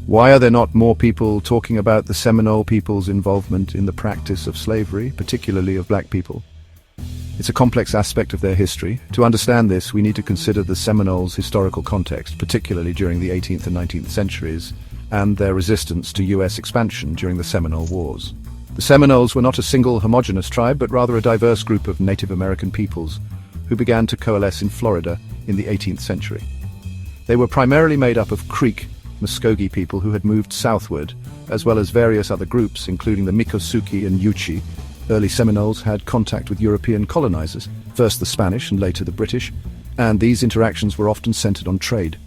Why are there not more people talking about the Seminole people's involvement in the practice of slavery, particularly of black people? It's a complex aspect of their history. To understand this, we need to consider the Seminoles' historical context, particularly during the 18th and 19th centuries, and their resistance to U.S. expansion during the Seminole Wars. The Seminoles were not a single homogeneous tribe, but rather a diverse group of Native American peoples who began to coalesce in Florida in the 18th century. They were primarily made up of Creek, Muskogee people who had moved southward, as well as various other groups, including the Miccosukee and Yuchi. Early Seminoles had contact with European colonizers, first the Spanish and later the British, and these interactions were often centered on trade.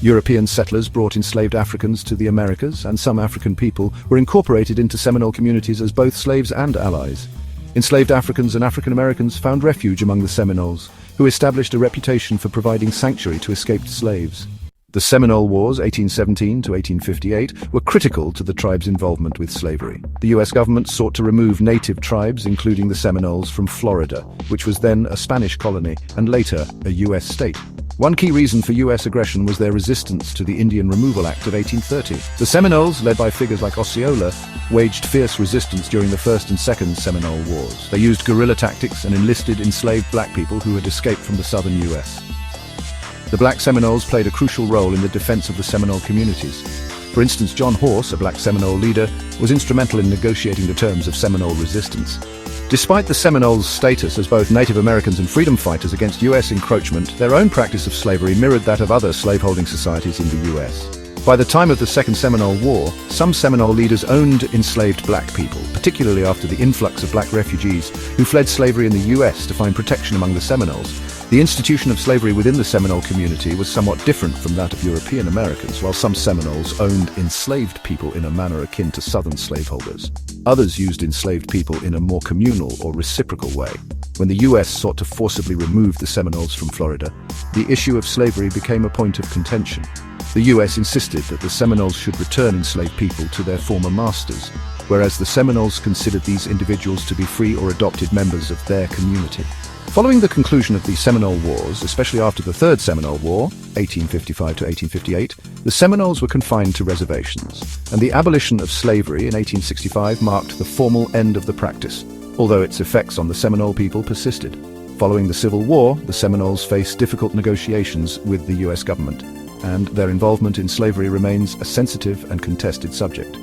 European settlers brought enslaved Africans to the Americas, and some African people were incorporated into Seminole communities as both slaves and allies. Enslaved Africans and African Americans found refuge among the Seminoles, who established a reputation for providing sanctuary to escaped slaves. The Seminole Wars, 1817 to 1858, were critical to the tribe's involvement with slavery. The U.S. government sought to remove native tribes, including the Seminoles, from Florida, which was then a Spanish colony and later a U.S. state. One key reason for U.S. aggression was their resistance to the Indian Removal Act of 1830. The Seminoles, led by figures like Osceola, waged fierce resistance during the First and Second Seminole Wars. They used guerrilla tactics and enlisted enslaved black people who had escaped from the southern U.S. The black Seminoles played a crucial role in the defense of the Seminole communities. For instance, John Horse, a black Seminole leader, was instrumental in negotiating the terms of Seminole resistance. Despite the Seminoles' status as both Native Americans and freedom fighters against U.S. encroachment, their own practice of slavery mirrored that of other slaveholding societies in the U.S. By the time of the Second Seminole War, some Seminole leaders owned enslaved black people, particularly after the influx of black refugees who fled slavery in the U.S. to find protection among the Seminoles. The institution of slavery within the Seminole community was somewhat different from that of European Americans. While some Seminoles owned enslaved people in a manner akin to Southern slaveholders, others used enslaved people in a more communal or reciprocal way. When the U.S. sought to forcibly remove the Seminoles from Florida, the issue of slavery became a point of contention. The U.S. insisted that the Seminoles should return enslaved people to their former masters, whereas the Seminoles considered these individuals to be free or adopted members of their community. Following the conclusion of the Seminole Wars, especially after the Third Seminole War, 1855 to 1858, the Seminoles were confined to reservations, and the abolition of slavery in 1865 marked the formal end of the practice, although its effects on the Seminole people persisted. Following the Civil War, the Seminoles faced difficult negotiations with the U.S. government, and their involvement in slavery remains a sensitive and contested subject.